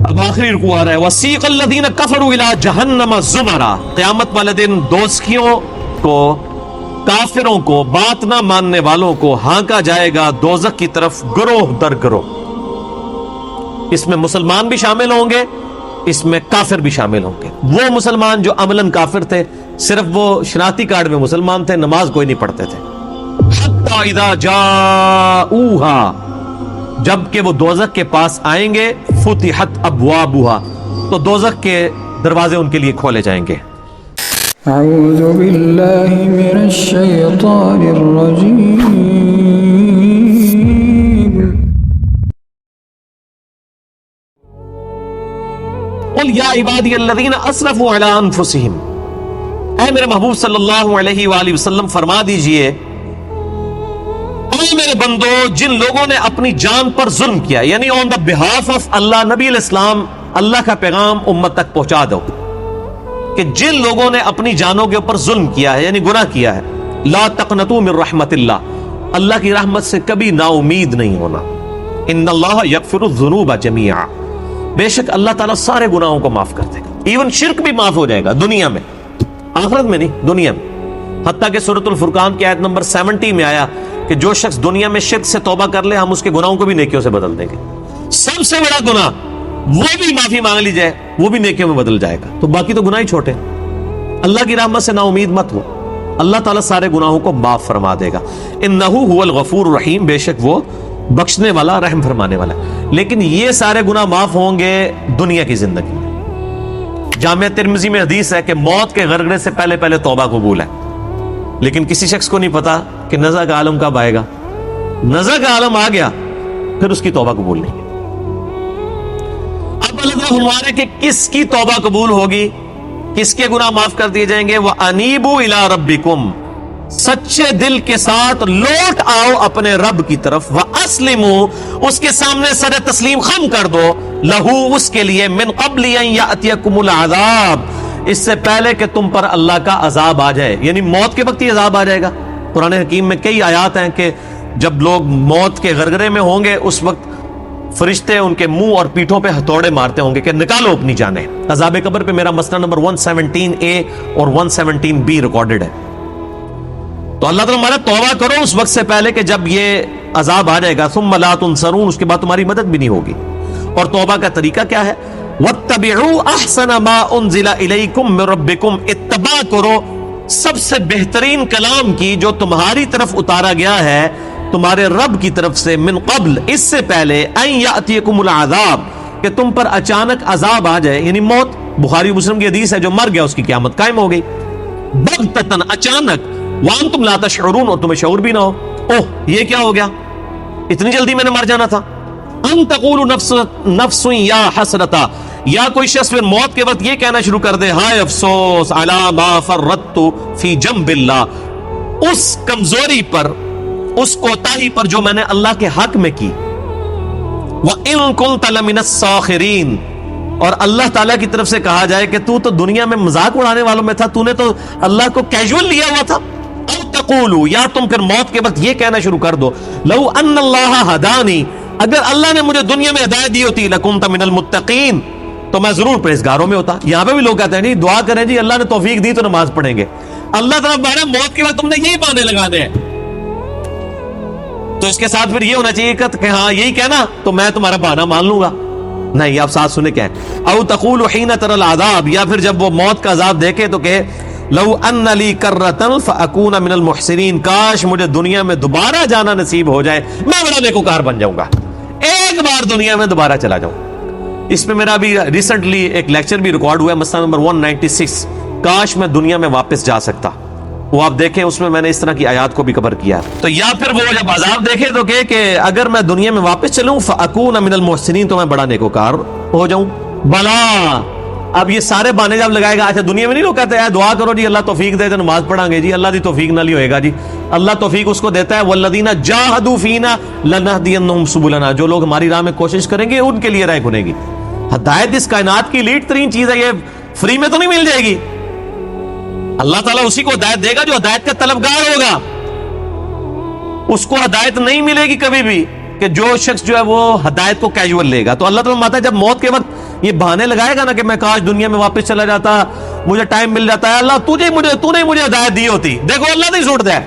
اب آخری رکوع آ رہا ہے وَسِيقَ الَّذِينَ كَفَرُوا إِلَىٰ جَهَنَّمَ زُمَرًا، قیامت والے دن دوزخیوں کو، کافروں کو، بات نہ ماننے والوں کو ہانکا جائے گا دوزخ کی طرف گروہ در گروہ۔ اس میں مسلمان بھی شامل ہوں گے، اس میں کافر بھی شامل ہوں گے۔ وہ مسلمان جو عملاً کافر تھے، صرف وہ شناختی کارڈ میں مسلمان تھے، نماز کوئی نہیں پڑھتے تھے۔ حتی اذا جاؤہا، جب کہ وہ دوزخ کے پاس آئیں گے، فتحت ابوابہا، تو دوزخ کے دروازے ان کے لیے کھولے جائیں گے۔ اعوذ باللہ من الشیطان الرجیم۔ قل یا عبادی الذین اسرفوا علی انفسہم، اے میرے محبوب صلی اللہ علیہ وآلہ وسلم فرما دیجئے، اے میرے بندو جن لوگوں نے اپنی جان پر ظلم کیا، یعنی آن دا بہاف آف اللہ، نبی علیہ السلام اللہ کا پیغام امت تک پہنچا دو کہ جن لوگوں نے اپنی جانوں کے اوپر ظلم کیا ہے، یعنی گناہ کیا ہے، لا تقنطوا من رحمت اللہ، اللہ کی رحمت سے کبھی نا امید نہیں ہونا۔ ان اللہ یغفر الذنوب جميعا، بے شک اللہ تعالیٰ سارے گناہوں کو معاف کر دے گا، ایون شرک بھی معاف ہو جائے گا دنیا میں، آخرت میں نہیں، دنیا میں۔ حتیٰ کہ سورۃ الفرقان کی آیت نمبر 70 میں آیا کہ جو شخص دنیا میں شرک سے توبہ کر لے، ہم اس کے گناہوں کو بھی نیکیوں سے بدل دیں گے۔ سب سے بڑا گناہ وہ بھی معافی مانگ لی جائے، وہ بھی نیکیوں میں بدل جائے گا، تو باقی تو گناہ ہی چھوٹے۔ اللہ کی رحمت سے نا امید مت ہو، اللہ تعالیٰ سارے گناہوں کو معاف فرما دے گا۔ انہ هو الغفور الرحیم، بے شک وہ بخشنے والا، رحم فرمانے والا۔ لیکن یہ سارے گناہ معاف ہوں گے دنیا کی زندگی میں۔ جامعہ ترمذی میں حدیث ہے کہ موت کے غرغرے سے پہلے پہلے توبہ قبول ہے، لیکن کسی شخص کو نہیں پتا کہ نزع کا عالم کب آئے گا۔ نزع کا عالم آ گیا پھر اس کی توبہ قبول نہیں ہے۔ اب اللہ ہمارے کہ کس کی توبہ قبول ہوگی، کس کے گناہ معاف کر دیے جائیں گے؟ وَأَنِيبُوا إِلَىٰ رَبِّكُمْ، سچے دل کے ساتھ لوٹ آؤ اپنے رب کی طرف، وَأَسْلِمُوا، اس کے سامنے سر تسلیم خم کر دو، لہو، اس کے لیے، من قبل ان یأتیکم العذاب، اس سے پہلے کہ تم پر اللہ کا عذاب آ جائے، یعنی موت کے وقت ہی عذاب آ جائے گا۔ قرآن حکیم میں کئی آیات ہیں کہ جب لوگ موت کے غرغرے میں ہوں گے اس وقت فرشتے ان کے منہ اور پیٹھوں پہ ہتھوڑے مارتے ہوں گے کہ نکالو اپنی جانیں۔ عذاب قبر پہ میرا مسئلہ نمبر 117A اور 117B ریکارڈڈ ہے۔ تو اللہ تعالیٰ ہمارا توبہ کرو اس وقت سے پہلے کہ جب یہ عذاب آ جائے گا، ثم لا تنصرون، اس کے بعد تمہاری مدد بھی نہیں ہوگی۔ اور توبہ کا طریقہ کیا ہے؟ واتبعوا احسن ما انزل الیکم من ربکم، اتباع کرو سب سے بہترین کلام کی جو تمہاری طرف اتارا گیا ہے تمہارے رب کی طرف سے، من قبل، اس سے پہلے، ان یاتیکم العذاب، کہ تم پر اچانک عذاب آ جائے، یعنی موت۔ بخاری مسلم کی حدیث ہے جو مر گیا اس کی قیامت قائم ہو گئی، بغتتن، اچانک، وانتم لا تشعرون، اور تمہیں شعور بھی نہ ہو، اوہ یہ کیا ہو گیا، اتنی جلدی میں نے مر جانا تھا۔ ان تقول نفس یا حسرتا، یا کوئی شخص پھر موت کے وقت یہ کہنا شروع کر دے، ہائے افسوس، علی ما فرطت فی جنب اللہ، اس کمزوری پر، اس کوتاہی پر جو میں نے اللہ کے حق میں کی۔ وَإِن كُنتَ لَمِنَ السَّاخِرِينَ، اور اللہ تعالیٰ کی طرف سے کہا جائے کہ تو دنیا میں مذاق اڑانے والوں میں تھا، تو نے تو اللہ کو کیجول لیا ہوا تھا۔ او تقولوا، یا تم پھر موت کے وقت یہ کہنا شروع کر دو، لو ان اللہ ہدانی، اگر اللہ نے مجھے دنیا میں ہدایت دی ہوتی، لکنت من المتقین، تو میں ضرور پرہیزگاروں میں ہوتا۔ یہاں پہ بھی لوگ کہتے ہیں جی دعا کریں جی اللہ نے توفیق دی تو نماز پڑھیں گے۔ اللہ تعالیٰ بارہ موت کے وقت تم نے یہی بہانے لگانے ہیں، تو اس کے ساتھ پھر یہ ہونا چاہیے کہ ہاں یہی کہنا تو میں تمہارا بہانہ مان لوں گا۔ نہیں، آپ ساتھ سنے کیا ہے، او تقول حین تر العذاب، یا پھر جب وہ موت کا عذاب دیکھے تو کہے، لو ان لی کرۃ فاکون من المحسنین، کاش مجھے دنیا میں دوبارہ جانا نصیب ہو جائے، میں بڑا نیکوکار بن جاؤں گا، ایک بار دنیا میں دوبارہ چلا جاؤں۔ اس پہ میرا ابھی ریسنٹلی ایک لیکچر بھی ریکارڈ ہوا ہے، مسئلہ نمبر 196، کاش میں دنیا میں واپس جا سکتا، وہ آپ دیکھیں، اس میں نے اس طرح کی آیات کو بھی کور کیا ہے۔ تو یا پھر وہ جب عذاب دیکھے تو کہ اگر میں دنیا میں واپس چلوں فاکون من المحسنین، تو میں بڑا نیکوکار ہو جاؤں۔ بلا، اب یہ سارے بہانے جب لگائے گا، اچھا دنیا میں نہیں لوگ کہتے ہیں دعا کرو جی اللہ توفیق دے تو نماز پڑھیں گے، جی اللہ دی توفیق نہ لی ہوئے گا، جی اللہ توفیق اس کو دیتا ہے، والذین جاہدوا فینا لنہدینہم سبلنا، جو لوگ ہماری راہ میں کوشش کریں گے ان کے لیے راہ کھلے گی۔ ہدایت اس کائنات کی لیڈ ترین چیز ہے، یہ فری میں تو نہیں مل جائے گی، اللہ تعالیٰ اسی کو ہدایت دے گا جو ہدایت کا طلبگار ہوگا، اس کو ہدایت نہیں ملے گی کبھی بھی کہ جو شخص جو ہے وہ ہدایت کو کیجول لے گا۔ تو اللہ تعالیٰ ماتا ہے جب موت کے وقت یہ بہانے لگائے گا نا کہ میں کاش دنیا میں واپس چلا جاتا, مجھے ٹائم مل جاتا ہے, اللہ تو نے مجھے ہدایت دی ہوتی. دیکھو اللہ نہیں سوٹ دے,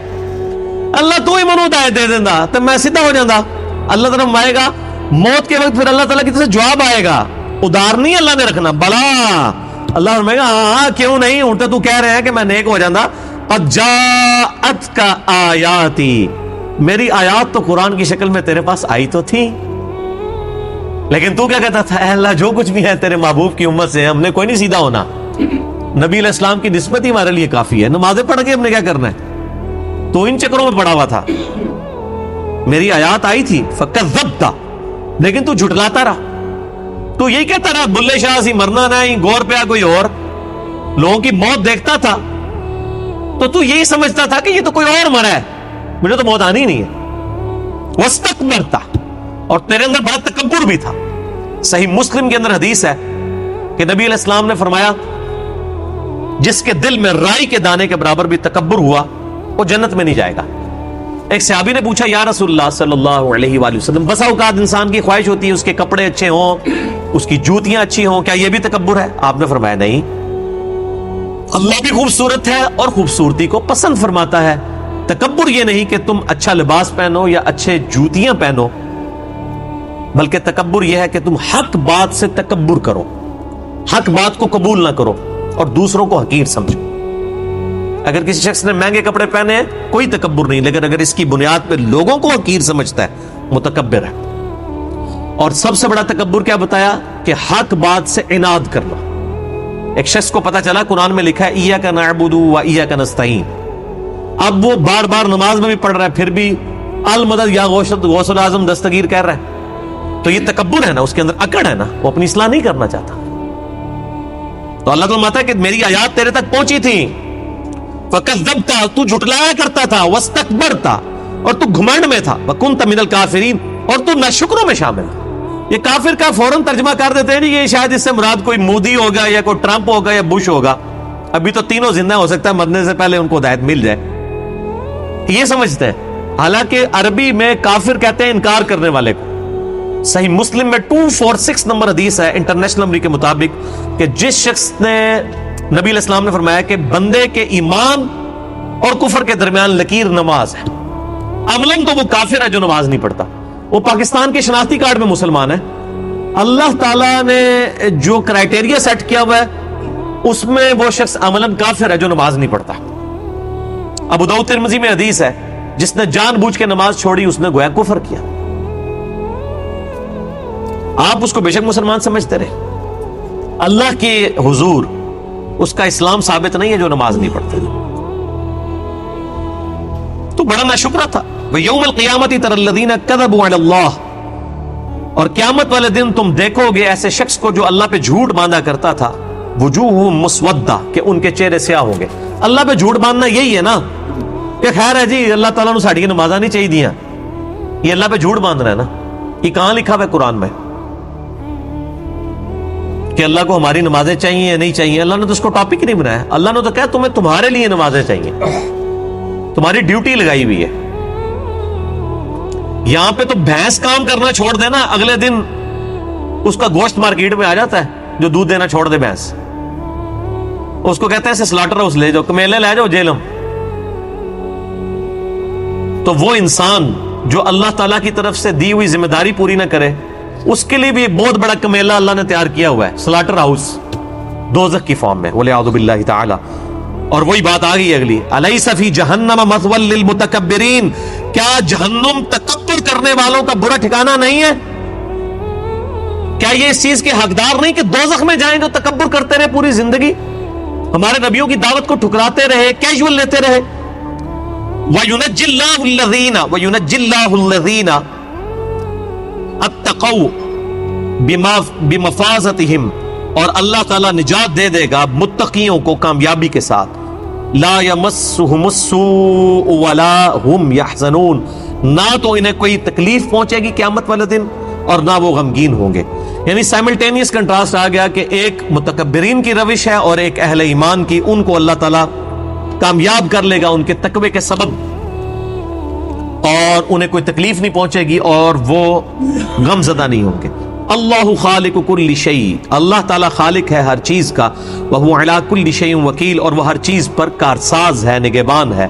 اللہ تو ہی منو ہدایت دے دینا تو میں سیدھا ہو جاتا. اللہ تعالیٰ فرمائے گا موت کے وقت, پھر اللہ تعالیٰ کی طرف سے جواب آئے گا, ادار نہیں اللہ نے رکھنا, بلا اللہ فرمائے گا ہاں کیوں نہیں, الٹا تو کہہ رہے ہیں کہ میں نیک ہو جاتا. قد جاءتک آیاتی, میری آیات تو قرآن کی شکل میں تیرے پاس آئی تو تھی, لیکن تو کیا کہتا تھا, اے اللہ جو کچھ بھی ہے تیرے محبوب کی امت سے, ہم نے کوئی نہیں سیدھا ہونا, نبی علیہ السلام کی نسبت ہی ہمارے لیے کافی ہے, نمازیں پڑھ کے ہم نے کیا کرنا ہے, تو ان چکروں میں پڑا ہوا تھا. میری آیات آئی تھی فکذبت, لیکن تو جھٹلاتا رہا, تو یہی کہتا رہا بلے شاہ سی مرنا نہیں, گور پہ کوئی اور, لوگوں کی موت دیکھتا تھا تو یہی سمجھتا تھا کہ یہ تو کوئی اور مرا ہے, مجھے تو موت آنی نہیں ہے. واستکبرت, اور تیرے اندر بڑا تکبر بھی تھا. صحیح مسلم کے اندر حدیث ہے کہ نبی علیہ السلام نے فرمایا جس کے دل میں رائی کے دانے کے برابر بھی تکبر ہوا وہ جنت میں نہیں جائے گا. ایک صحابی نے پوچھا یا رسول اللہ صلی اللہ علیہ وآلہ وسلم, بسا اوقات انسان کی خواہش ہوتی ہے اس کے کپڑے اچھے ہوں, اس کی جوتیاں اچھی ہوں, کیا یہ بھی تکبر ہے؟ آپ نے فرمایا نہیں, اللہ بھی خوبصورت ہے اور خوبصورتی کو پسند فرماتا ہے. تکبر یہ نہیں کہ تم اچھا لباس پہنو یا اچھے جوتیاں پہنو, بلکہ تکبر یہ ہے کہ تم حق بات سے تکبر کرو, حق بات کو قبول نہ کرو اور دوسروں کو حقیر سمجھو. اگر کسی شخص نے مہنگے کپڑے پہنے ہیں کوئی تکبر نہیں, لیکن اگر اس کی بنیاد پہ لوگوں کو حقیر سمجھتا ہے متکبر ہے. اور سب سے بڑا تکبر کیا بتایا کہ حق بات سے عناد کرنا. ایک شخص کو پتا چلا قرآن میں لکھا ہے ایاک نعبد و ایاک نستعین, اب وہ بار بار نماز میں بھی پڑھ رہا ہے پھر بھی المدد یا غوث الاعظم دستگیر کہہ رہا ہے, تو یہ تکبر ہے نا, اس کے اندر اکڑ ہے نا, وہ اپنی اصلاح نہیں کرنا چاہتا. تو اللہ تعالیٰ فرماتا ہے کہ میری آیات تیرے تک پہنچی تھی, فکذبت, تو جھٹلایا کرتا تھا, واستکبرت, اور تو گھمنڈ میں تھا, وکنت من الکافرین, اور تو ناشکروں میں شامل. یہ کافر کا فوراً ترجمہ کر دیتے ہیں یہ شاید اس سے مراد کوئی مودی ہوگا یا کوئی ٹرمپ ہوگا یا بش ہوگا, ابھی تو تینوں زندہ, ہو سکتا ہے مرنے سے پہلے ان کو ہدایت مل جائے, یہ سمجھتے ہیں. حالانکہ عربی میں کافر کہتے ہیں انکار کرنے والے کو. صحیح مسلم میں 246 نمبر حدیث ہے انٹرنیشنل نمبر کے مطابق کہ جس شخص نے, نبی علیہ السلام نے فرمایا کہ بندے کے ایمان اور کفر کے درمیان لکیر نماز ہے, عملاً تو وہ کافر ہے جو نماز نہیں پڑھتا, وہ پاکستان کے شناختی کارڈ میں مسلمان ہے. اللہ تعالیٰ نے جو کرائٹیریا سیٹ کیا ہوا ہے اس میں وہ شخص عملاً کافر ہے جو نماز نہیں پڑھتا. ابو داؤد ترمذی میں حدیث ہے جس نے جان بوجھ کے نماز چھوڑی اس نے گویا کفر کیا. آپ اس کو بے شک مسلمان سمجھتے رہے, اللہ کے حضور اس کا اسلام ثابت نہیں ہے جو نماز نہیں پڑھتے. تو بڑا ناشکرا تھا. وَيَوْمَ الْقِيَامَةِ تَرَى الَّذِينَ كَذَبُوا عَلَى اللَّهِ, اور قیامت والے دن تم دیکھو گے ایسے شخص کو جو اللہ پہ جھوٹ باندھا کرتا تھا, وجوہ مسودہ, کہ ان کے چہرے سیاہ ہوں گے. اللہ پہ جھوٹ باندھنا یہی ہے نا کہ خیر ہے جی اللہ تعالیٰ نے ساڑی نمازاں نہیں چاہیے دیا, یہ اللہ پہ جھوٹ باندھنا ہے نا. یہ کہاں لکھا ہوا ہے قرآن میں کہ اللہ کو ہماری نمازیں چاہیے یا نہیں چاہیے؟ اللہ نے تو اس کو ٹاپک ہی نہیں بنایا. اللہ نے تو کہا تمہیں تمہارے لیے نمازیں چاہیے, تمہاری ڈیوٹی لگائی ہوئی ہے. یہاں پہ تو بھینس کام کرنا چھوڑ دینا, اگلے دن اس کا گوشت مارکیٹ میں آ جاتا ہے جو دودھ دینا چھوڑ دے بھینس, اس کو کہتے ہیں سلاٹر ہاؤس لے جاؤ, کمیلے لے جاؤ جیلم. تو وہ انسان جو اللہ تعالیٰ کی طرف سے دی ہوئی ذمہ داری پوری نہ کرے اس کے لیے بھی بہت بڑا کمیلہ اللہ نے تیار کیا ہوا ہے, سلاٹر ہاؤس دوزخ کی فارم میں, وَلِعَوْذُ بِاللَّهِ تعالی. اور وہی بات آ گئی اگلی, أَلَيْسَ فِي جَهَنَّمَ مَثْوًى لِلْمُتَكَبِّرِينَ, کیا جہنم تکبر کرنے والوں کا برا ٹھکانہ نہیں ہے؟ کیا یہ اس چیز کے حقدار نہیں کہ دوزخ میں جائیں جو تکبر کرتے رہے پوری زندگی, ہمارے نبیوں کی دعوت کو ٹھکراتے رہے, کیجول لیتے رہے. وَيُنَجِّ اللَّهُ الَّذِينَ اتقوا بمفازتہم, اور اللہ تعالیٰ نجات دے دے گا متقیوں کو کامیابی کے ساتھ. لا یمسہم السوء ولا ہم یحزنون, نہ تو انہیں کوئی تکلیف پہنچے گی قیامت والے دن اور نہ وہ غمگین ہوں گے. یعنی سائملٹینیس کنٹراسٹ آ گیا کہ ایک متکبرین کی روش ہے اور ایک اہل ایمان کی, ان کو اللہ تعالیٰ کامیاب کر لے گا ان کے تقوی کے سبب, اور انہیں کوئی تکلیف نہیں پہنچے گی اور وہ غم زدہ نہیں ہوں گے. اللہ خالق کل شیء، اللہ تعالیٰ خالق ہے ہر چیز کا، وہو علی کل شیء وکیل، اور وہ ہر چیز پر کارساز ہے، نگہبان ہے،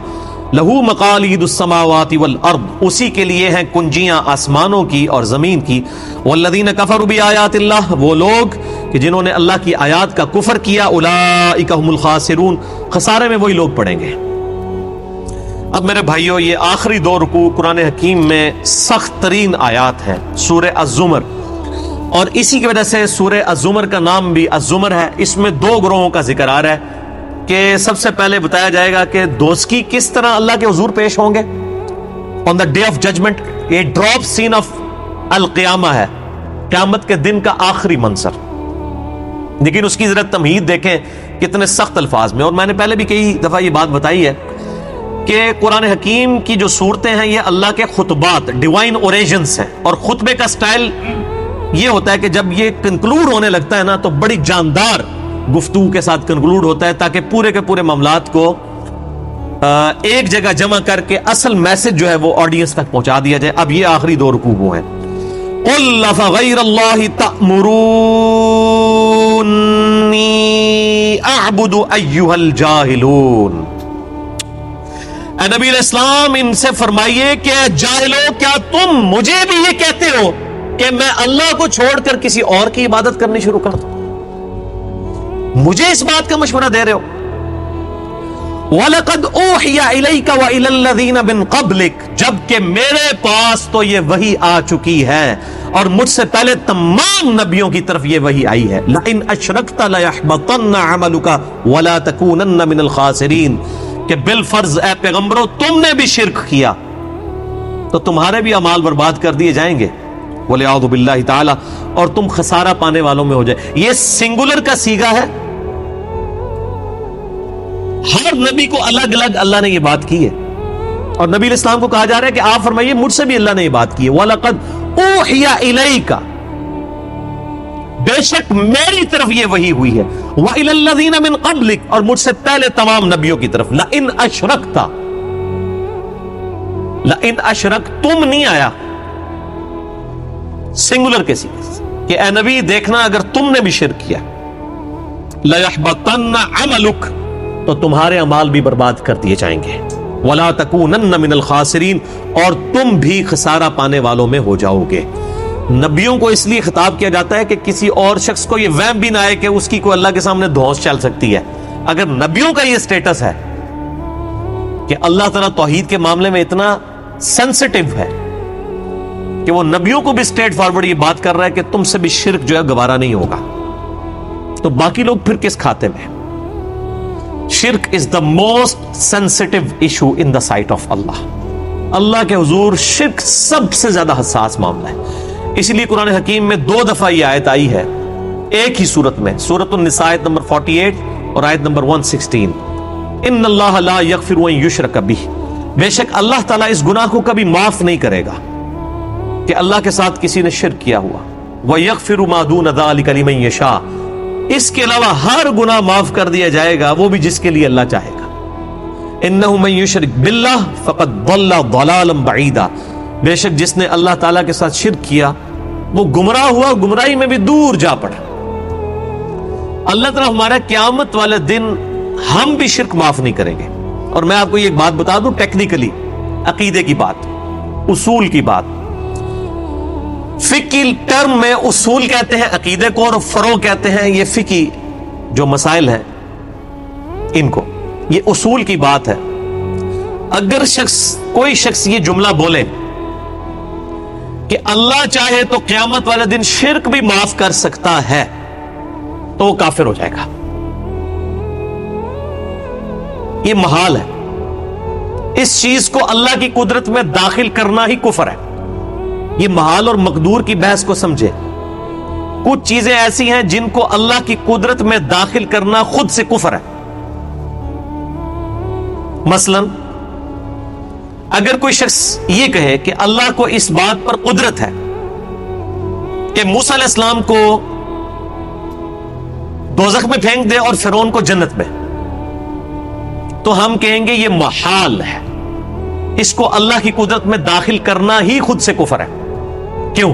لہو مقالید السماوات والارض، اسی کے لیے ہیں کنجیاں آسمانوں کی اور زمین کی، والذین کفروا بآیات اللہ، وہ لوگ کہ جنہوں نے اللہ کی آیات کا کفر کیا، اولئک هم الخاسرون، خسارے میں وہی لوگ پڑیں گے۔ اب میرے بھائیو، یہ آخری دو رکوع قرآن حکیم میں سخت ترین آیات ہیں، سورہ الزمر، اور اسی کی وجہ سے سورہ الزمر کا نام بھی الزمر ہے۔ اس میں دو گروہوں کا ذکر آ رہا ہے کہ سب سے پہلے بتایا جائے گا کہ دوزخی کس طرح اللہ کے حضور پیش ہوں گے آن دا ڈے آف ججمنٹ۔ یہ ڈراپ سین آف القیامہ ہے، قیامت کے دن کا آخری منظر، لیکن اس کی ذرا تمہید دیکھیں کتنے سخت الفاظ میں۔ اور میں نے پہلے بھی کئی دفعہ یہ بات بتائی ہے کہ قرآن حکیم کی جو صورتیں ہیں یہ اللہ کے خطبات، ڈیوائن اوریجنز ہیں، اور خطبے کا سٹائل یہ ہوتا ہے کہ جب یہ کنکلوڈ ہونے لگتا ہے نا تو بڑی جاندار گفتگو کے ساتھ کنکلوڈ ہوتا ہے، تاکہ پورے کے پورے معاملات کو ایک جگہ جمع کر کے اصل میسج جو ہے وہ آڈینس تک پہنچا دیا جائے۔ اب یہ آخری دو رکوع وہ ہیں۔ قل فغیر اللہ تأمرونی اعبد ایھا الجاہلون، اے نبی علیہ السلام ان سے فرمائیے کہ جاہلو، کیا تم مجھے بھی یہ کہتے ہو کہ میں اللہ کو چھوڑ کر کسی اور کی عبادت کرنی شروع کر دوں؟ مجھے اس بات کا مشورہ دے رہے ہو؟ وَلَقَدْ أُوحِيَ إِلَيْكَ وَإِلَى الَّذِينَ مِن قَبْلِكَ، جبکہ میرے پاس تو یہ وحی آ چکی ہے اور مجھ سے پہلے تمام نبیوں کی طرف یہ وحی آئی ہے۔ لَئِنْ أَشْرَكْتَ لَيَحْبَطَنَّ عَمَلُكَ وَلَا تَكُونَنَّ مِنَ الْخَاسِرِينَ، کہ بالفرض اے پیغمبرو تم نے بھی شرک کیا تو تمہارے بھی اعمال برباد کر دیے جائیں گے، وَلِعَوْذُ بِاللَّهِ تعالی، اور تم خسارہ پانے والوں میں ہو جائے۔ یہ سنگولر کا صیغہ ہے، ہر نبی کو الگ الگ اللہ نے یہ بات کی ہے، اور نبی علیہ السلام کو کہا جا رہا ہے کہ آپ فرمائیے مجھ سے بھی اللہ نے یہ بات کی ہے۔ وَلَقَدْ أُوحِيَ إِلَيْكَ، بے شک میری طرف یہ وحی ہوئی ہے، وَإِلَى الَّذِينَ مِن قَبْلِكَ، اور مجھ سے پہلے تمام نبیوں کی طرف۔ لَإِنْ أَشْرَكْتَ، لَإِنْ أَشْرَكْتَ تم نہیں آیا سنگولر کے سیغے کہ اے نبی دیکھنا اگر تم نے بھی شرک کیا، لَيَحْبَطَنَّ عَمَلُكَ، تو تمہارے اعمال بھی برباد کر دیے جائیں گے، وَلَا تَكُونَنَّ مِنَ الْخَاسِرِينَ، اور تم بھی خسارہ پانے والوں میں ہو جاؤ گے۔ نبیوں کو اس لیے خطاب کیا جاتا ہے کہ کسی اور شخص کو یہ وہم بھی نہ آئے کہ اس کی کوئی اللہ کے سامنے دھونس چل سکتی ہے۔ اگر نبیوں کا یہ سٹیٹس ہے کہ اللہ تعالیٰ توحید کے معاملے میں اتنا سینسٹیو ہے کہ وہ نبیوں کو بھی اسٹریٹ فارورڈ یہ بات کر رہا ہے کہ تم سے بھی شرک جو ہے گوارا نہیں ہوگا، تو باقی لوگ پھر کس کھاتے میں؟ شرک is the most sensitive issue in the sight of Allah. Allah کے حضور شرک سب سے زیادہ حساس معاملہ ہے، اسی لیے قرآن حکیم میں دو دفعہ یہ آیت آئی ہے ایک ہی صورت میں، سورۃ النساء آیت نمبر 48 اور آیت نمبر 116، ان اللہ لا یغفر ان یشرک بہ، بے شک اللہ تعالیٰ اس گناہ کو کبھی معاف نہیں کرے گا کہ اللہ کے ساتھ کسی نے شرک کیا ہوا، وَيَغْفِرُ مَا دُونَ ذَلِكَ لِمَن يَشَاءُ، اس کے علاوہ ہر گناہ معاف کر دیا جائے گا، وہ بھی جس کے لیے اللہ چاہے گا۔ إِنَّهُ مَن يُشْرِكْ بِاللَّهِ فَقَدْ ضَلَّ ضَلَالًا بَعِيدًا، بے شک جس نے اللہ تعالیٰ کے ساتھ شرک کیا وہ گمراہ ہوا، گمراہی میں بھی دور جا پڑا۔ اللہ تعالیٰ ہمارا قیامت والے دن ہم بھی شرک معاف نہیں کریں گے۔ اور میں آپ کو یہ بات بتا دوں ٹیکنیکلی، عقیدے کی بات، اصول کی بات، فقہی ٹرم میں اصول کہتے ہیں عقیدے کو، اور فروع کہتے ہیں یہ فقہی جو مسائل ہیں ان کو، یہ اصول کی بات ہے۔ اگر کوئی شخص یہ جملہ بولے کہ اللہ چاہے تو قیامت والے دن شرک بھی معاف کر سکتا ہے تو وہ کافر ہو جائے گا، یہ محال ہے۔ اس چیز کو اللہ کی قدرت میں داخل کرنا ہی کفر ہے۔ یہ محال اور مقدور کی بحث کو سمجھے، کچھ چیزیں ایسی ہیں جن کو اللہ کی قدرت میں داخل کرنا خود سے کفر ہے۔ مثلا اگر کوئی شخص یہ کہے کہ اللہ کو اس بات پر قدرت ہے کہ موسیٰ علیہ السلام کو دوزخ میں پھینک دے اور فرعون کو جنت میں، تو ہم کہیں گے یہ محال ہے، اس کو اللہ کی قدرت میں داخل کرنا ہی خود سے کفر ہے۔ کیوں؟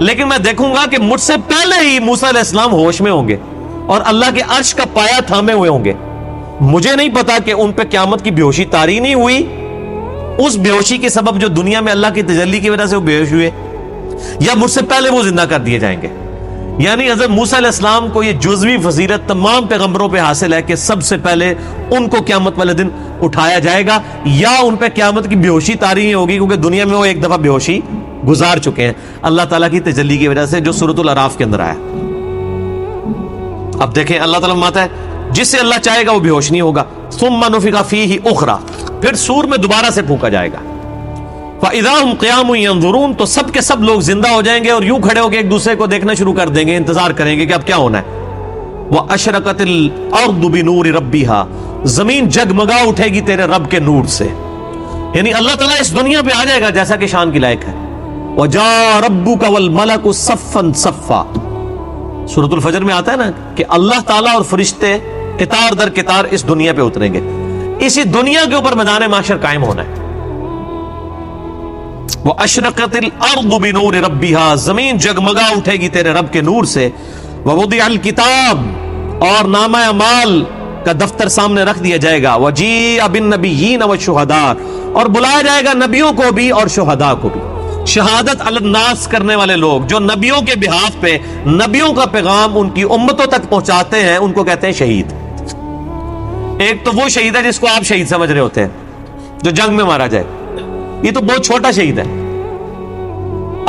لیکن میں دیکھوں گا کہ مجھ سے پہلے ہی موسیٰ علیہ السلام ہوش میں ہوں گے اور اللہ کے عرش کا پایا تھامے ہوئے ہوں گے. مجھے نہیں پتا کہ ان پہ قیامت کی بے ہوشی طاری نہیں ہوئی، اس بے ہوشی کے سبب جو دنیا میں اللہ کی تجلی کی وجہ سے وہ بے ہوش ہوئے، یا مجھ سے پہلے وہ زندہ کر دیے جائیں گے. یعنی حضرت موسیٰ علیہ السلام کو یہ جزوی فضیلت تمام پیغمبروں پہ حاصل ہے کہ سب سے پہلے ان کو قیامت والے دن اٹھایا جائے گا، یا ان پہ قیامت کی بے ہوشی طاری نہیں ہوگی، کیونکہ دنیا میں وہ ایک دفعہ بے ہوشی گزار چکے ہیں اللہ تعالیٰ کی تجلی کی وجہ سے، جو سورۃ الاعراف کے اندر آیا. اب دیکھیں اللہ تعالیٰ فرماتا ہے جس سے اللہ چاہے گا وہ بے ہوش نہیں ہوگا. ثم نفخ فیہ اخری، پھر سور میں دوبارہ سے پھونکا جائے گا. فَإِذَا هُمْ قِيَامٌ يَنظُرُونَ، تو سب کے سب لوگ زندہ ہو جائیں گے اور یوں کھڑے ہو کے ایک دوسرے کو دیکھنا شروع کر دیں گے، انتظار کریں گے کہ اب کیا ہونا ہے. وَأَشْرَقَتِ الْأَرْضُ بِنُورِ رَبِّهَا، زمین جگمگا اٹھے گی تیرے رب کے نور سے. یعنی اللہ تعالیٰ اس دنیا پہ آ جائے گا جیسا کہ شان کی لائق ہے. وَجَاءَ رَبُّكَ وَالْمَلَكُ صَفًّا صَفًّا، سورۃ الفجر میں آتا ہے نا کہ اللہ تعالیٰ اور فرشتے قطار در قطار اس دنیا پہ اتریں گے. اسی دنیا کے اوپر میدان محشر قائم ہونا ہے. وَأَشْرَقَتِ الْأَرْضُ بِنُورِ رَبِّهَا، زمین جگمگا اٹھے گی تیرے رب کے نور سے. وَوُضِعَ الْكِتَابُ، اور نامہ اعمال کا دفتر سامنے رکھ دیا جائے گا. وَجِيءَ بِالنَّبِيِّينَ وَالشُّهَدَاء، اور بلایا جائے گا نبیوں کو بھی اور شہداء کو بھی. شہادت علی الناس کرنے والے لوگ جو نبیوں کے بہاف پہ نبیوں کا پیغام ان کی امتوں تک پہنچاتے ہیں، ان کو کہتے ہیں شہید. ایک تو وہ شہید ہے جس کو آپ شہید سمجھ رہے ہوتے ہیں، جو جنگ میں مارا جائے، یہ تو بہت چھوٹا شہید ہے.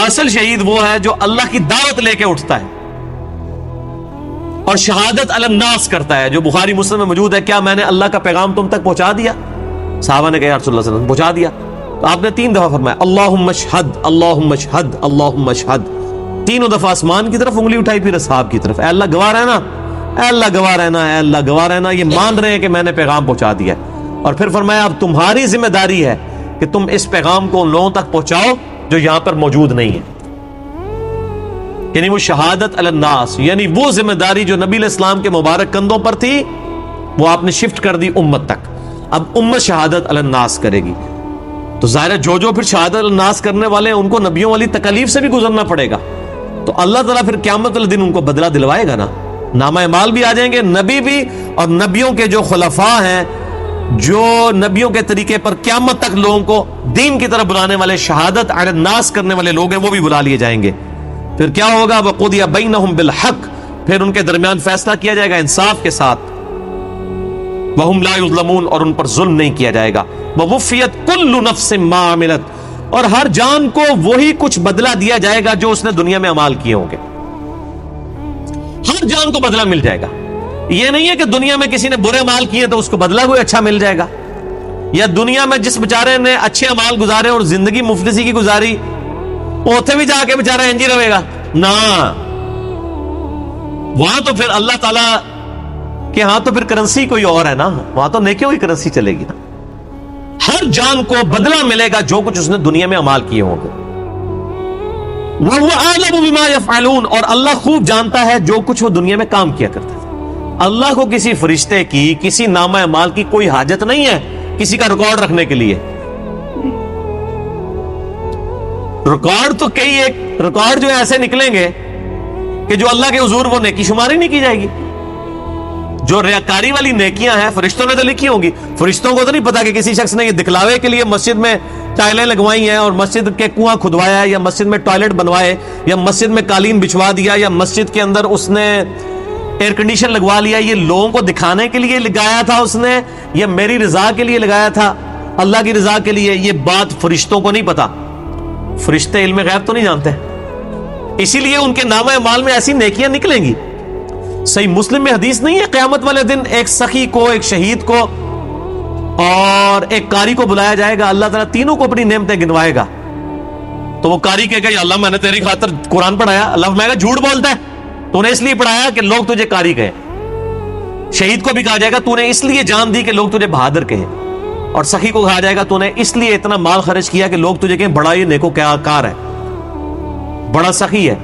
اصل شہید وہ ہے جو اللہ کی دعوت لے کے اٹھتا ہے اور شہادت علی الناس کرتا ہے، جو بخاری مسلم میں موجود ہے. کیا میں نے اللہ کا پیغام تم تک پہنچا دیا؟ صحابہ نے کہا یا رسول اللہ صلی اللہ علیہ وسلم پہنچا دیا. تو آپ نے 3 دفعہ فرمایا اللہم اشہد اللہم اشہد اللہم اشہد. 3 دفعہ آسمان کی طرف انگلی اٹھائی، پھر اصحاب کی طرف. اے اللہ گواہ رہنا، اے اللہ گواہ رہنا، اے اللہ گواہ رہنا. یہ مان رہے ہیں کہ میں نے پیغام پہنچا دیا. اور پھر فرمایا اب تمہاری ذمہ داری ہے کہ تم اس پیغام کو ان لوگوں تک پہنچاؤ جو یہاں پر موجود نہیں ہے. یعنی وہ شہادت علی الناس، یعنی وہ ذمہ داری جو نبی علیہ السلام کے مبارک کندھوں پر تھی، وہ آپ نے شفٹ کر دی امت تک. اب امت شہادت علی الناس کرے گی. تو ظاہر ہے جو پھر شہادت علی الناس کرنے والے ہیں ان کو نبیوں والی تکالیف سے بھی گزرنا پڑے گا. تو اللہ تعالیٰ پھر قیامت والے دن ان کو بدلہ دلوائے گا نا. نامہ اعمال بھی آ جائیں گے، نبی بھی، اور نبیوں کے جو خلفاء ہیں، جو نبیوں کے طریقے پر قیامت تک لوگوں کو دین کی طرف بلانے والے، شہادت علی الناس کرنے والے لوگ ہیں، وہ بھی بلا لیے جائیں گے. پھر کیا ہوگا؟ وَقُضِيَ بَيْنَهُمْ بِالْحَقِّ، پھر ان کے درمیان فیصلہ کیا جائے گا انصاف کے ساتھ. وَهُمْ لَا يُظْلَمُونَ، اور ان پر ظلم نہیں کیا جائے گا. وَوُفِّيَتْ كُلُّ نَفْسٍ مَّا عَمِلَتْ، اور ہر جان کو وہی کچھ بدلہ دیا جائے گا جو اس نے دنیا میں اعمال کیے ہوں گے. ہر جان کو بدلہ مل جائے گا. یہ نہیں ہے کہ دنیا میں کسی نے برے اعمال کیے تو اس کو بدلہ کوئی اچھا مل جائے گا، یا دنیا میں جس بیچارے نے اچھے اعمال گزارے اور زندگی مفلسی کی گزاری، اوتھے بھی جا کے بیچارہ انجی رہے گا نا. وہاں تو پھر اللہ تعالیٰ کہ ہاں تو پھر کرنسی کوئی اور ہے نا، وہاں تو نیکیوں کی کرنسی چلے گی نا. ہر جان کو بدلہ ملے گا جو کچھ اس نے دنیا میں اعمال کیے ہوں گے. وَهُوَ أَعْلَمُ بِمَا يَفْعَلُونَ، اور اللہ خوب جانتا ہے جو کچھ وہ دنیا میں کام کیا کرتا تھا. اللہ کو کسی فرشتے کی، کسی نامہ اعمال کی کوئی حاجت نہیں ہے کسی کا ریکارڈ رکھنے کے لیے. ریکارڈ تو کئی ایک ریکارڈ جو ایسے نکلیں گے کہ جو اللہ کے حضور وہ نیکی شماری نہیں کی جائے گی. جو ریاکاری والی نیکیاں ہیں فرشتوں نے تو لکھی ہوں گی. فرشتوں کو تو نہیں پتا کہ کسی شخص نے یہ دکھلاوے کے لیے مسجد میں ٹائلیں لگوائی ہیں اور مسجد کے کنواں کھدوایا ہے، یا مسجد میں ٹوائلٹ بنوائے، یا مسجد میں قالین بچھوا دیا، یا مسجد کے اندر اس نے ایئر کنڈیشن لگوا لیا. یہ لوگوں کو دکھانے کے لیے لگایا تھا اس نے، یا میری رضا کے لیے لگایا تھا، اللہ کی رضا کے لیے؟ یہ بات فرشتوں کو نہیں پتا. فرشتے علم غیب تو نہیں جانتے، اسی لیے ان کے نامہ اعمال میں ایسی نیکیاں نکلیں گی. صحیح مسلم میں حدیث نہیں ہے قیامت والے دن ایک سخی کو، ایک شہید کو اور ایک قاری کو بلایا جائے گا. اللہ تعالیٰ تینوں کو اپنی نعمتیں گنوائے گا. تو وہ قاری کہے گا یا اللہ میں نے تیری خاطر قرآن پڑھایا. اللہ میں کہا جھوٹ بولتا ہے، تو نے اس لیے پڑھایا کہ لوگ تجھے قاری کہیں. شہید کو بھی کہا جائے گا تو نے اس لیے جان دی کہ لوگ تجھے بہادر کہیں. اور سخی کو کہا جائے گا تو نے اس لیے اتنا مال خرچ کیا کہ لوگ تجھے کہیں بڑا یہ نیکوکار ہے، بڑا سخی ہے،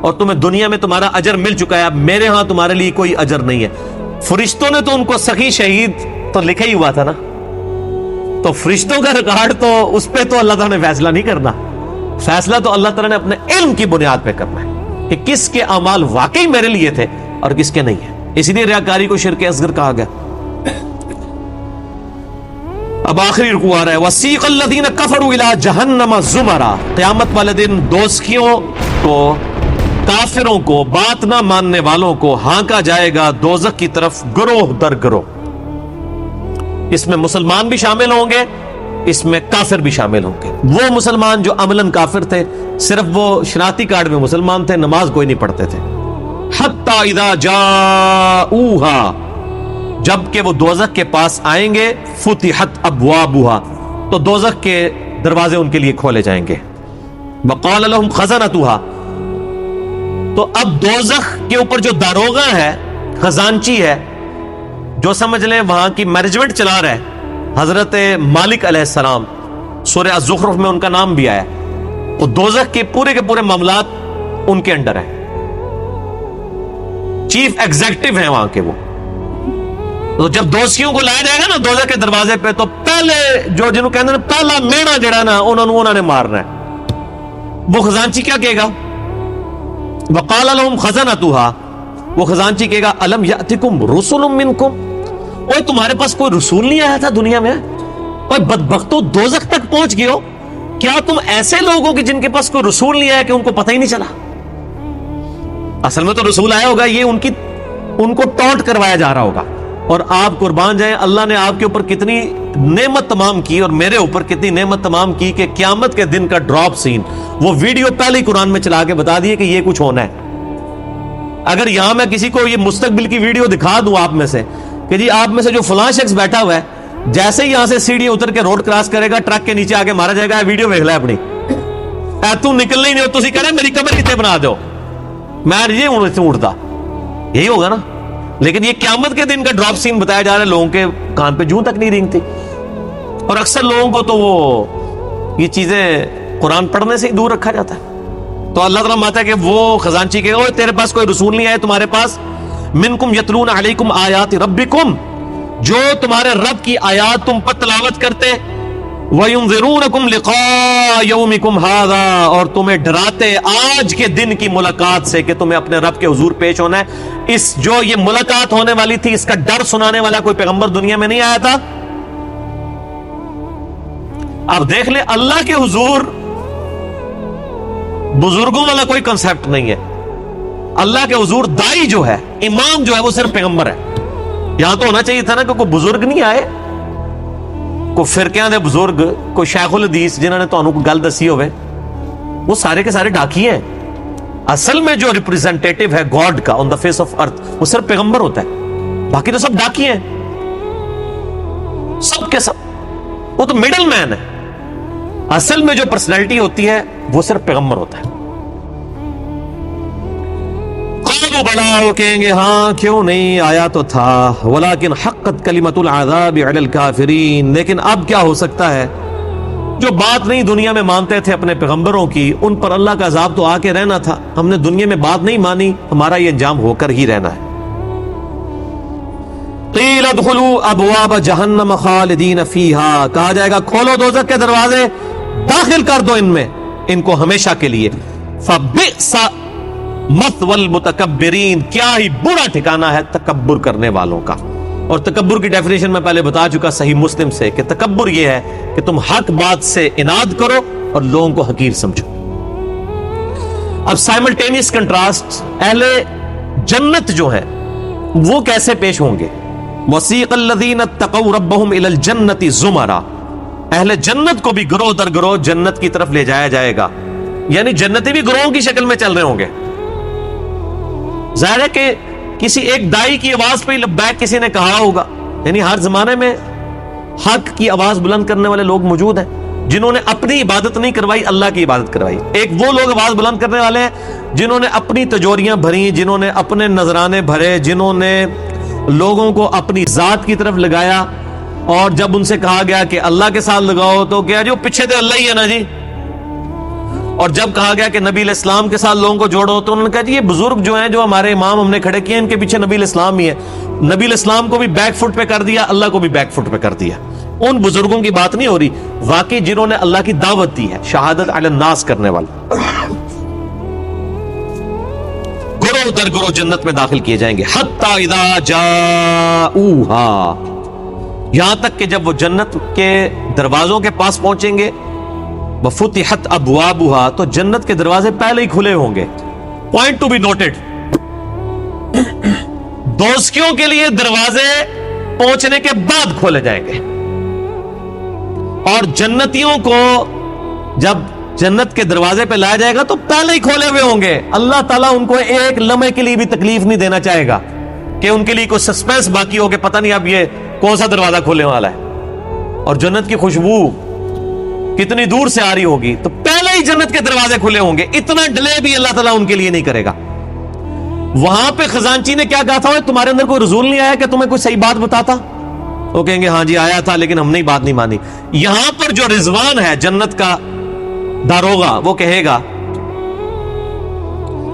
اور تمہیں دنیا میں تمہارا اجر مل چکا ہے، اب میرے ہاں تمہارے لیے کوئی اجر نہیں ہے. فرشتوں نے تو ان کو سخی شہید تو لکھا ہی ہوا تھا نا. تو فرشتوں کا ریکارڈ تو اس پہ تو اللہ تعالیٰ نے فیصلہ نہیں کرنا. فیصلہ تو اللہ تعالیٰ نے اپنے علم کی بنیاد پہ کرنا ہے کہ کس کے اعمال واقعی میرے لیے تھے اور کس کے نہیں ہے. اسی لیے ریاکاری کو شرک اصغر کہا گیا. اب آخری رکوع آ رہا ہے وَسِيقَ الَّذِينَ كَفَرُوا إِلَىٰ جَهَنَّمَ زُمَرًا. قیامت والے دن دوزخیوں کو، کافروں کو، بات نہ ماننے والوں کو ہانکا جائے گا دوزخ کی طرف گروہ در گروہ. اس میں مسلمان بھی شامل ہوں گے، اس میں کافر بھی شامل ہوں گے. وہ مسلمان جو عملاً کافر تھے، صرف وہ شناختی کارڈ میں مسلمان تھے، نماز کوئی نہیں پڑھتے تھے. حتی اذا جاؤہا، جب کہ وہ دوزخ کے پاس آئیں گے، فتحت ابوابہا، تو دوزخ کے دروازے ان کے لیے کھولے جائیں گے. وقال لهم خزنتہا، تو اب دوزخ کے اوپر جو داروغہ ہے، خزانچی ہے، جو سمجھ لیں وہاں کی مینجمنٹ چلا رہا ہے، حضرت مالک علیہ السلام، سورہ الزخرف میں ان کا نام بھی آیا. وہ دوزخ کے پورے معاملات ان کے انڈر ہیں، چیف ایگزیکٹو ہیں وہاں کے وہ. تو جب دوزخیوں کو لایا جائے گا نا دوزخ کے دروازے پہ، تو پہلے جو جنہوں کہتے ہیں پہلا مینا جڑا نا انہوں نے مارنا ہے. وہ خزانچی کیا کہے گا؟ وقال لهم خزنتها، وہ خزانچی کہے گا الم یاتکم رسل منکم، اوے تمہارے پاس کوئی رسول نہیں آیا تھا دنیا میں؟ اوے بدبختو دوزخ تک پہنچ گئے ہو، کیا تم ایسے لوگ ہو کہ جن کے پاس کوئی رسول نہیں آیا کہ ان کو پتہ ہی نہیں چلا؟ اصل میں تو رسول آیا ہوگا، یہ ان کو ٹونٹ کروایا جا رہا ہوگا. اور آپ قربان جائیں، اللہ نے آپ کے اوپر کتنی نعمت تمام کی اور میرے اوپر کتنی نعمت تمام کی کہ قیامت کے دن کا ڈراپ سین وہ ویڈیو پہلے ہی قرآن میں چلا کے بتا دیے کہ یہ کچھ ہونا ہے. اگر یہاں میں کسی کو یہ مستقبل کی ویڈیو دکھا دوں آپ میں سے کہ جی آپ میں سے جو فلاں شخص بیٹھا ہوا ہے جیسے ہی یہاں سے سیڑھی اتر کے روڈ کراس کرے گا ٹرک کے نیچے آگے مارا جائے گا، ویڈیو دیکھ لے اپنی، تو نکلنا ہی نہیں ہو، تسی کہہ رہے میری قبر کتنے بنا دو، میں یہ اٹھتا، یہی ہوگا نا. لیکن یہ قیامت کے دن کا ڈراپ سین بتایا جا رہا ہے، لوگوں کے کان پہ جوں تک نہیں رینگتی. اور اکثر لوگوں کو تو وہ یہ چیزیں قرآن پڑھنے سے ہی دور رکھا جاتا ہے. تو اللہ تعالیٰ ماتا ہے کہ وہ خزانچی کے اوہ تیرے پاس کوئی رسول نہیں آئے تمہارے پاس، منکم یتلون علیکم آیات ربکم، جو تمہارے رب کی آیات تم پر تلاوت کرتے، وَيُنذِرُونَكُمْ لِقَاءَ يَوْمِكُمْ هَذَا، اور تمہیں ڈراتے آج کے دن کی ملاقات سے کہ تمہیں اپنے رب کے حضور پیش ہونا ہے. اس جو یہ ملاقات ہونے والی تھی اس کا ڈر سنانے والا کوئی پیغمبر دنیا میں نہیں آیا تھا. اب دیکھ لیں اللہ کے حضور بزرگوں والا کوئی کنسپٹ نہیں ہے. اللہ کے حضور دائی جو ہے، امام جو ہے، وہ صرف پیغمبر ہے. یہاں تو ہونا چاہیے تھا نا کہ کوئی بزرگ نہیں آئے، کوئی فرقیاں دے بزرگ، کوئی شیخ الحدیث جنہوں نے تو کوئی گل دسی ہوئے. وہ سارے کے سارے ڈاکی ہیں. اصل میں جو ریپریزنٹیٹو ہے گاڈ کا آن دا فیس آف ارتھ وہ صرف پیغمبر ہوتا ہے، باقی تو سب ڈاکی ہیں، سب کے سب. وہ تو مڈل مین ہے. اصل میں جو پرسنالٹی ہوتی ہے وہ صرف پیغمبر ہوتا ہے. قالوا بلا، وہ کہیں گے ہاں کیوں نہیں، آیا تو تھا، ولکن حقت کلمۃ العذاب علی الکافرین، لیکن اب کیا ہو سکتا ہے جو بات نہیں دنیا میں مانتے تھے اپنے پیغمبروں کی، ان پر اللہ کا عذاب تو آ کے رہنا تھا. ہم نے دنیا میں بات نہیں مانی، ہمارا یہ انجام ہو کر ہی رہنا ہے. قیل ادخلوا ابواب جہنم خالدین فیہا، کہا جائے گا کھولو دوزخ کے دروازے، داخل کر دو ان میں ان کو ہمیشہ کے لیے. فبئس مثوى المتکبرین، کیا ہی برا ٹھکانہ ہے تکبر کرنے والوں کا. اور تکبر کی ڈیفینیشن میں پہلے بتا چکا صحیح مسلم سے کہ تکبر یہ ہے کہ تم حق بات سے اناد کرو اور لوگوں کو حقیر سمجھو. اب سائملٹینیس کنٹراسٹ، اہل جنت جو ہیں وہ کیسے پیش ہوں گے. وسیق الذین اتقوا ربهم الى الجنۃ زمرا، اہل جنت کو بھی گروہ در گروہ جنت کی طرف لے جایا جائے گا، یعنی جنتی بھی گروہوں کی شکل میں چل رہے ہوں گے. ظاہر ہے کہ کسی ایک دائی کی آواز پہ لبیک کسی نے کہا ہوگا، یعنی ہر زمانے میں حق کی آواز بلند کرنے والے لوگ موجود ہیں جنہوں نے اپنی عبادت نہیں کروائی، اللہ کی عبادت کروائی. ایک وہ لوگ آواز بلند کرنے والے ہیں جنہوں نے اپنی تجوریاں بھری، جنہوں نے اپنے نذرانے بھرے، جنہوں نے لوگوں کو اپنی ذات کی طرف لگایا، اور جب ان سے کہا گیا کہ اللہ کے ساتھ لگاؤ تو کیا جو پیچھے تو اللہ ہی ہے نا جی. اور جب کہا گیا کہ نبی علیہ السلام کے ساتھ لوگوں کو جوڑو تو انہوں نے کہا جی یہ بزرگ جو ہیں جو ہمارے امام ہم نے کھڑے کیے ان کے پیچھے نبی علیہ السلام ہی ہے. نبی علیہ السلام کو بھی بیک فٹ پہ کر دیا، اللہ کو بھی بیک فٹ پہ کر دیا. ان بزرگوں کی بات نہیں ہو رہی، واقعی جنہوں نے اللہ کی دعوت دی ہے، شہادت علی الناس کرنے والے، گروہ در گروہ جنت میں داخل کیے جائیں گے. حتی اذا جاؤہا، یہاں تک کہ جب وہ جنت کے دروازوں کے پاس پہنچیں گے، وفتحت ابوابہا، تو جنت کے دروازے پہلے ہی کھلے ہوں گے. پوائنٹ ٹو بی نوٹڈ، دوزخیوں کے لیے دروازے پہنچنے کے بعد کھولے جائیں گے، اور جنتیوں کو جب جنت کے دروازے پہ لایا جائے گا تو پہلے ہی کھولے ہوئے ہوں گے. اللہ تعالیٰ ان کو ایک لمحے کے لیے بھی تکلیف نہیں دینا چاہے گا کہ ان کے لیے کوئی سسپینس باقی ہو کہ پتہ نہیں اب یہ کون سا دروازہ کھولنے والا ہے. اور جنت کی خوشبو کتنی دور سے آ رہی ہوگی، تو پہلے ہی جنت کے دروازے کھلے ہوں گے. اتنا ڈیلے بھی اللہ تعالیٰ ان کے لیے نہیں کرے گا. وہاں پہ خزانچی نے کیا کہا تھا، تمہارے اندر کوئی رسول نہیں آیا کہ تمہیں کوئی صحیح بات بتاتا؟ وہ کہیں گے ہاں جی آیا تھا لیکن ہم نے بات نہیں مانی. یہاں پر جو رضوان ہے جنت کا داروغہ، وہ کہے گا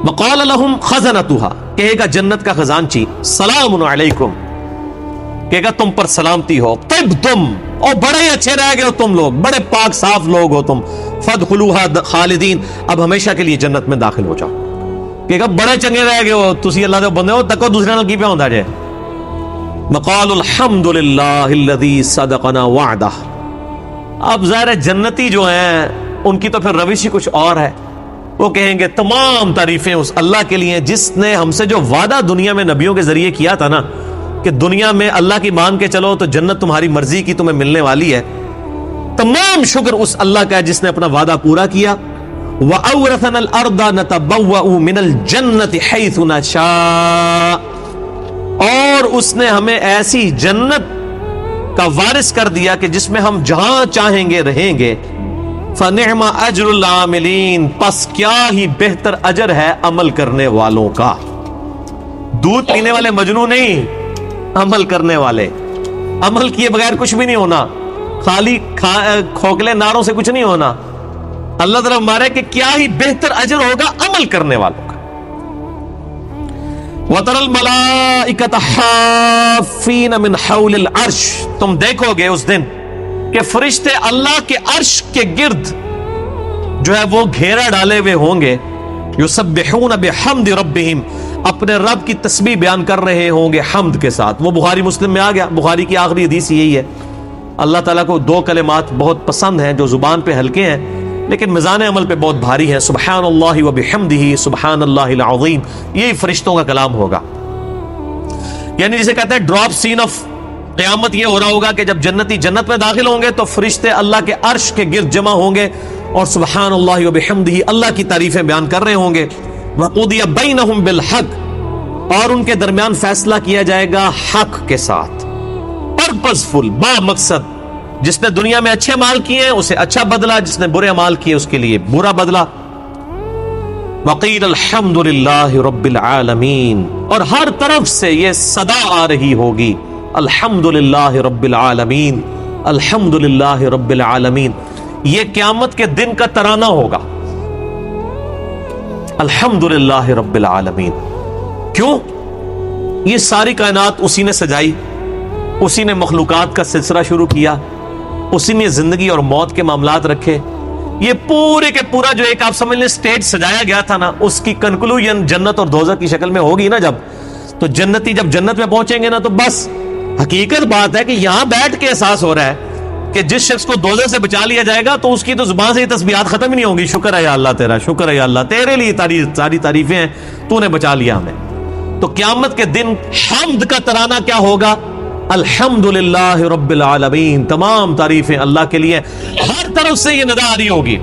وقال لهم خزنتها، کہے گا جنت کا خزانچی سلام علیکم، کہے گا تم پر سلامتی ہو، طبتم، اور بڑے اچھے رہ گئے ہو تم لوگ، بڑے پاک صاف لوگ ہو تم، فادخلوها خالدین، اب ہمیشہ کے لیے جنت میں داخل ہو جاؤ. کہے گا بڑے چنگے رہ گئے ہو تسی، اللہ دے بندے ہو، تکو دوسرے نال کی پہ ہوندا جے. وقال الحمدللہ الذی صدقنا وعدہ. اب ظاہر ہے جنتی جو ہیں ان کی تو پھر روش ہی کچھ اور ہے. وہ کہیں گے تمام تعریفیں اس اللہ کے لیے جس نے ہم سے جو وعدہ دنیا میں نبیوں کے ذریعے کیا تھا نا کہ دنیا میں اللہ کی مان کے چلو تو جنت تمہاری مرضی کی تمہیں ملنے والی ہے. تمام شکر اس اللہ کا ہے جس نے اپنا وعدہ پورا کیا. وَأَوْرَثَنَا الْأَرْضَ نَتَبَوَّأُ مِنَ الْجَنَّةِ حَيْثُ نَشَاءُ، اور اس نے ہمیں ایسی جنت کا وارث کر دیا کہ جس میں ہم جہاں چاہیں گے رہیں گے. فَنِعْمَ أَجْرُ الْعَامِلِينَ، پس کیا ہی بہتر اجر ہے عمل کرنے والوں کا. دودھ پینے والے مجنو نہیں، عمل کرنے والے. عمل کیے بغیر کچھ بھی نہیں ہونا، خالی کھوکھلے نعروں سے کچھ نہیں ہونا. اللہ تعالیٰ مارے کہ کیا ہی بہتر اجر ہوگا عمل کرنے والوں کا. وَتَرَى الْمَلَائِكَةَ حَافِّينَ مِنْ حَوْلِ الْعَرْشِ، تم دیکھو گے اس دن کہ فرشتے اللہ کے عرش کے گرد جو ہے وہ گھیرا ڈالے ہوئے ہوں گے. یسبحون بحمد ربہم، اپنے رب کی تسبیح بیان کر رہے ہوں گے حمد کے ساتھ. وہ بخاری مسلم میں آ گیا، بخاری کی آخری حدیث یہی ہے. اللہ تعالیٰ کو دو کلمات بہت پسند ہیں جو زبان پہ ہلکے ہیں لیکن میزان عمل پہ بہت بھاری ہیں، سبحان اللہ و بحمدہ سبحان اللہ العظیم. یہی فرشتوں کا کلام ہوگا. یعنی جسے کہتے ہیں ڈراپ سین آف قیامت یہ ہو رہا ہوگا کہ جب جنتی جنت میں داخل ہوں گے تو فرشتے اللہ کے عرش کے گرد جمع ہوں گے اور سبحان اللہ و بحمدہ اللہ کی تعریفیں بیان کر رہے ہوں گے. وقضی بینہم بالحق، اور ان کے درمیان فیصلہ کیا جائے گا حق کے ساتھ، پرپز فل، با مقصد. جس نے دنیا میں اچھے مال کیے ہیں اسے اچھا بدلہ، جس نے برے مال کیے اس کے لیے برا بدلہ. وقیل الحمدللہ رب العالمین، اور ہر طرف سے یہ صدا آ رہی ہوگی الحمدللہ رب العالمین، الحمدللہ رب العالمین. یہ قیامت کے دن کا ترانہ ہوگا، الحمدللہ رب العالمین. کیوں؟ یہ ساری کائنات اسی نے سجائی، اسی نے مخلوقات کا سلسلہ شروع کیا، اسی نے زندگی اور موت کے معاملات رکھے. یہ پورے کے پورا جو ایک آپ سمجھ لیں سٹیج سجایا گیا تھا نا، اس کی کنکلوژن جنت اور دوزخ کی شکل میں ہوگی نا. جب جنتی جب جنت میں پہنچیں گے نا تو بس حقیقت بات ہے کہ یہاں بیٹھ کے احساس ہو رہا ہے کہ جس شخص کو دوزخ سے بچا لیا جائے گا تو اس کی تو زبان سے یہ تسبیحات ختم ہی نہیں ہوں گی. شکر ہے یا اللہ تیرا، شکر ہے یا اللہ، تیرے لیے ساری تعریفیں ہیں، تو نے بچا لیا ہمیں. تو قیامت کے دن حمد کا ترانہ کیا ہوگا؟ الحمدللہ رب العالمین. تمام تعریفیں اللہ کے لیے، ہر طرف سے یہ ندا آ رہی ہوگی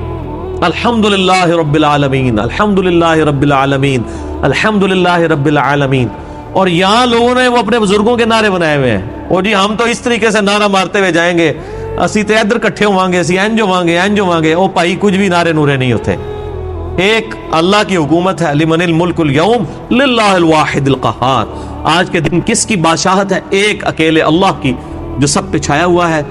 الحمدللہ رب العالمین، الحمدللہ رب العالمین، الحمدللہ رب العالمین. اور یہاں لوگوں نے وہ اپنے بزرگوں کے نعرے بنائے ہوئے ہیں، اور جی ہم تو اس طریقے سے نعرہ مارتے ہوئے جائیں گے، اسی تو ادھر کٹھے ہوانگے، اسی اینج ہوانگے. او بھائی کچھ بھی نعرے نورے نہیں ہوتے. ایک اللہ کی حکومت ہے، لمن الملک اليوم للہ الواحد القہار. آج کے دن کس کی بادشاہت ہے؟ ایک اکیلے اللہ کی جو سب پہ چھایا ہوا ہے.